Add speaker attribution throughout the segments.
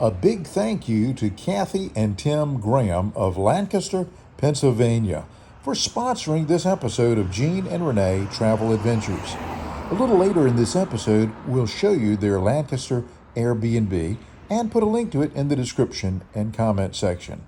Speaker 1: A big thank you to Kathy and Tim Graham of Lancaster, Pennsylvania, for sponsoring this episode of Jean and Renee Travel Adventures. A little later in this episode, we'll show you their Lancaster Airbnb and put a link to it in the description and comment section.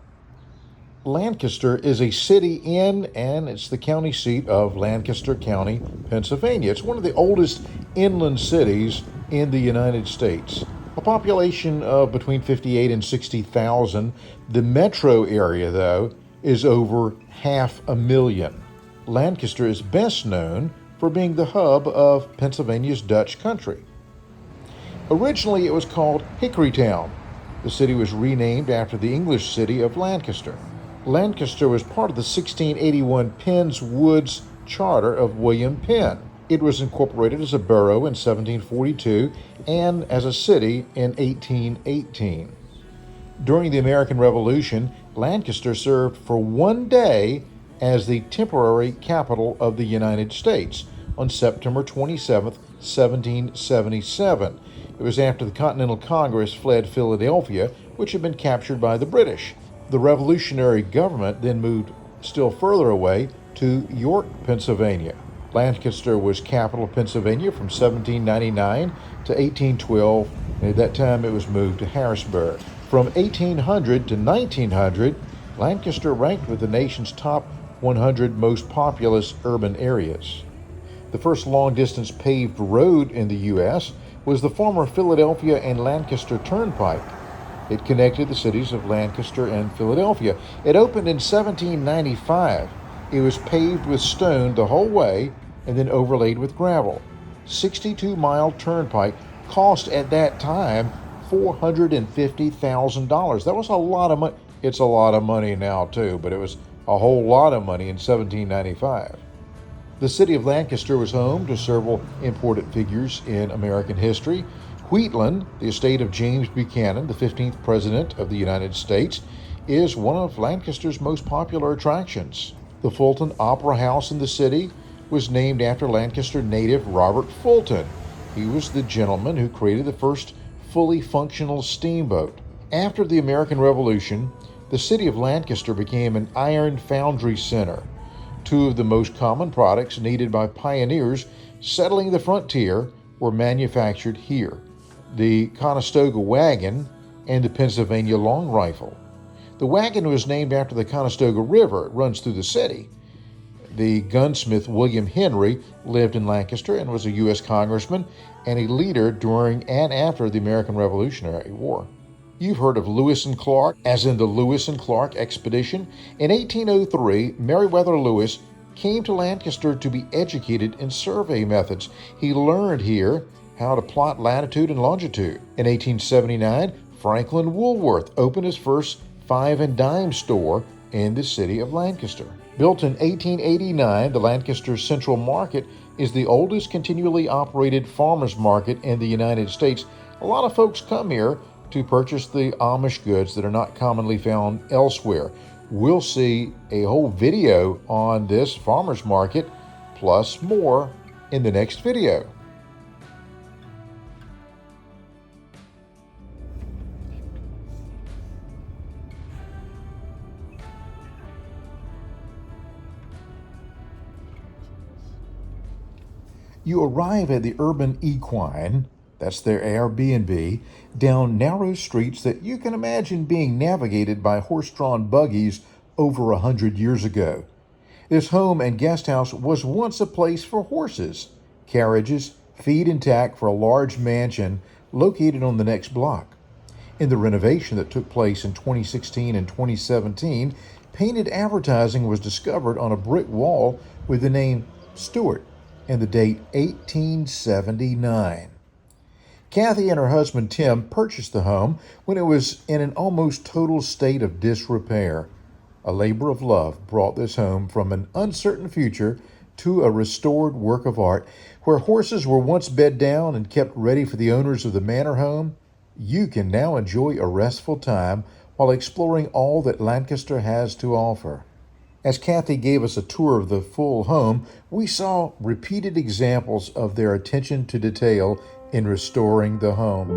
Speaker 1: Lancaster is a city in, and it's the county seat of Lancaster County, Pennsylvania. It's one of the oldest inland cities in the United States. A population of between 58 and 60,000. The metro area, though, is over 500,000. Lancaster is best known for being the hub of Pennsylvania's Dutch country. Originally, it was called Hickorytown. The city was renamed after the English city of Lancaster. Lancaster was part of the 1681 Penn's Woods Charter of William Penn. It was incorporated as a borough in 1742 and as a city in 1818. During the American Revolution, Lancaster served for one day as the temporary capital of the United States on September 27, 1777. It was after the Continental Congress fled Philadelphia, which had been captured by the British. The revolutionary government then moved still further away to York, Pennsylvania. Lancaster was capital of Pennsylvania from 1799 to 1812, and at that time it was moved to Harrisburg. From 1800 to 1900, Lancaster ranked with the nation's top 100 most populous urban areas. The first long-distance paved road in the U.S. was the former Philadelphia and Lancaster Turnpike. It connected the cities of Lancaster and Philadelphia. It opened in 1795. It was paved with stone the whole way and then overlaid with gravel. 62-mile turnpike cost at that time $450,000. That was a lot of money. It's a lot of money now too, but it was a whole lot of money in 1795. The city of Lancaster was home to several important figures in American history. Wheatland, the estate of James Buchanan, the 15th President of the United States, is one of Lancaster's most popular attractions. The Fulton Opera House in the city was named after Lancaster native Robert Fulton. He was the gentleman who created the first fully functional steamboat. After the American Revolution, the city of Lancaster became an iron foundry center. Two of the most common products needed by pioneers settling the frontier were manufactured here: the Conestoga wagon and the Pennsylvania long rifle. The wagon was named after the Conestoga River. It runs through the city. The gunsmith William Henry lived in Lancaster and was a U.S. congressman and a leader during and after the American Revolutionary War. You've heard of Lewis and Clark, as in the Lewis and Clark expedition. In 1803, Meriwether Lewis came to Lancaster to be educated in survey methods. He learned here how to plot latitude and longitude. In 1879, Franklin Woolworth opened his first five and dime store in the city of Lancaster. Built in 1889, the Lancaster Central Market is the oldest continually operated farmers market in the United States. A lot of folks come here to purchase the Amish goods that are not commonly found elsewhere. We'll see a whole video on this farmers market, plus more, in the next video. You arrive at the Urban Equine, that's their Airbnb, down narrow streets that you can imagine being navigated by horse-drawn buggies over 100 years ago. This home and guest house was once a place for horses, carriages, feed and tack for a large mansion located on the next block. In the renovation that took place in 2016 and 2017, painted advertising was discovered on a brick wall with the name Stewart and the date 1879. Kathy and her husband Tim purchased the home when it was in an almost total state of disrepair. A labor of love brought this home from an uncertain future to a restored work of art. Where horses were once bed down and kept ready for the owners of the manor home, you can now enjoy a restful time while exploring all that Lancaster has to offer. As Kathy gave us a tour of the full home, we saw repeated examples of their attention to detail in restoring the home.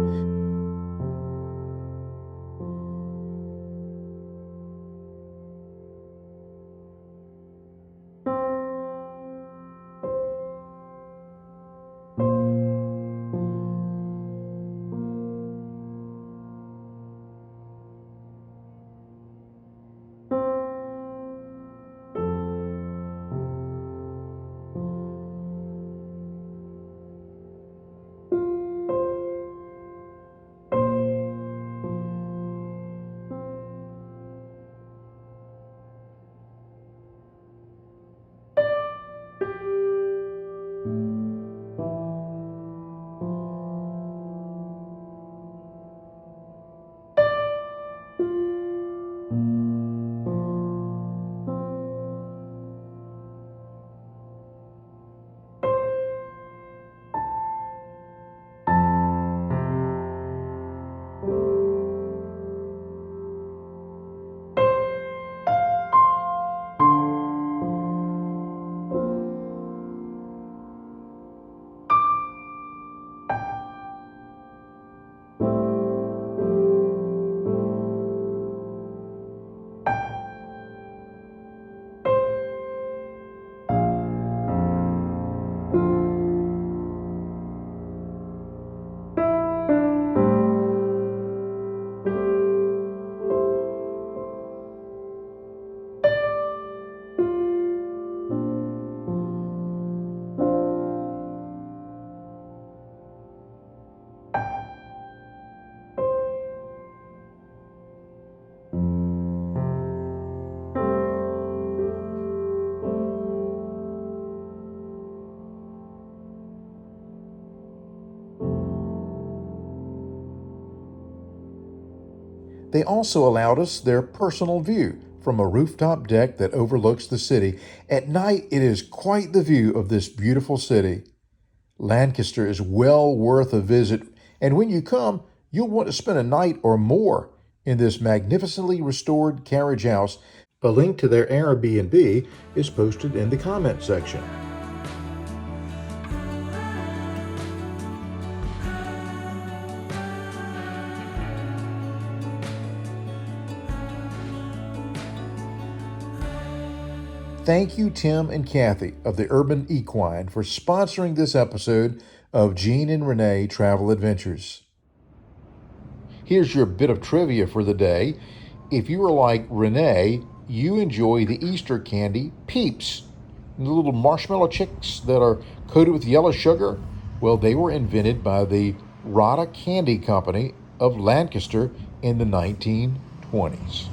Speaker 1: They also allowed us their personal view from a rooftop deck that overlooks the city. At night, it is quite the view of this beautiful city. Lancaster is well worth a visit, and when you come, you'll want to spend a night or more in this magnificently restored carriage house. A link to their Airbnb is posted in the comment section. Thank you, Tim and Kathy of the Urban Equine, for sponsoring this episode of Jean and Renee Travel Adventures. Here's your bit of trivia for the day. If you are like Renee, you enjoy the Easter candy Peeps, the little marshmallow chicks that are coated with yellow sugar. Well, they were invented by the Rada Candy Company of Lancaster in the 1920s.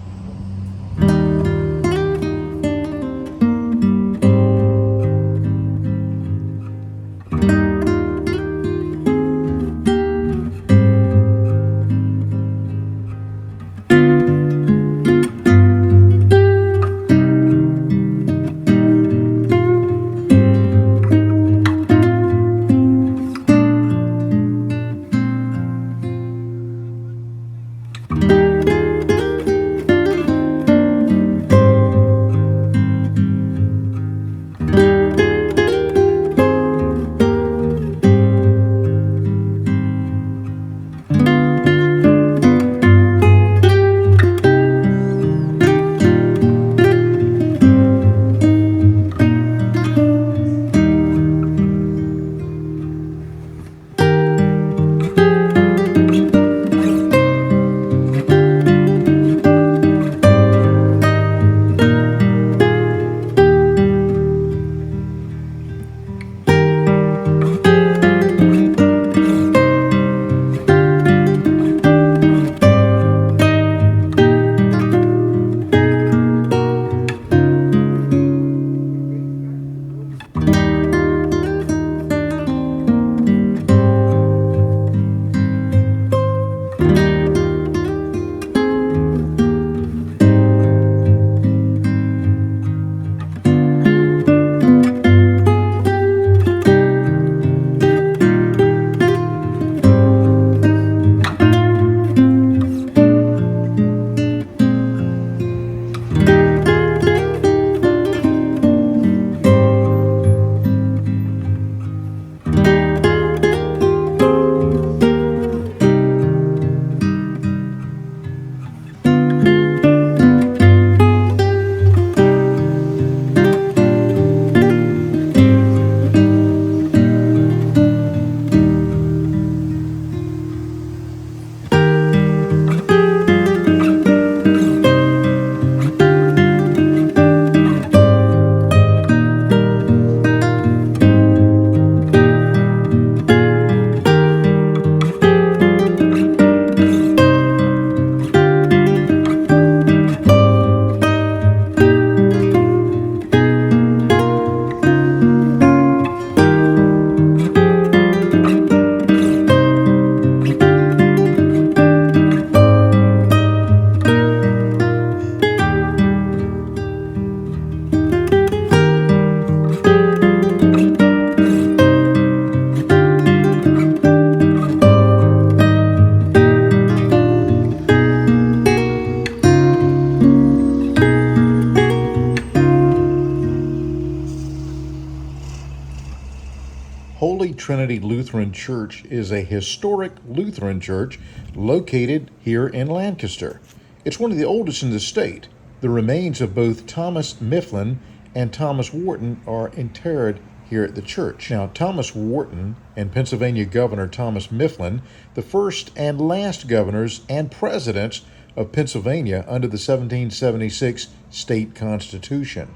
Speaker 1: Holy Trinity Lutheran Church is a historic Lutheran church located here in Lancaster. It's one of the oldest in the state. The remains of both Thomas Mifflin and Thomas Wharton are interred here at the church. Now, Thomas Wharton and Pennsylvania Governor Thomas Mifflin, the first and last governors and presidents of Pennsylvania under the 1776 state constitution.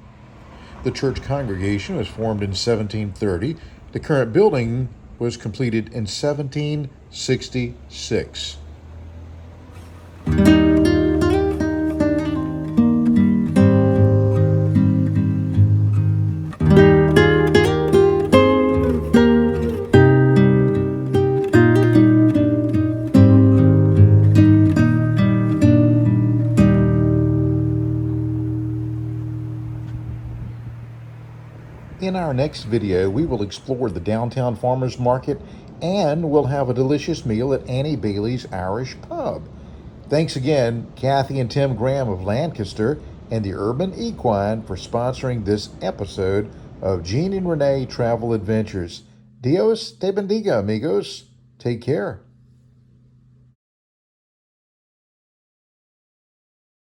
Speaker 1: The church congregation was formed in 1730. The current building was completed in 1766. in our next video, we will explore the downtown farmers market and we'll have a delicious meal at Annie Bailey's Irish Pub. Thanks again, Kathy and Tim Graham of Lancaster and the Urban Equine for sponsoring this episode of Gene and Renee Travel Adventures. Dios te bendiga, amigos. Take care.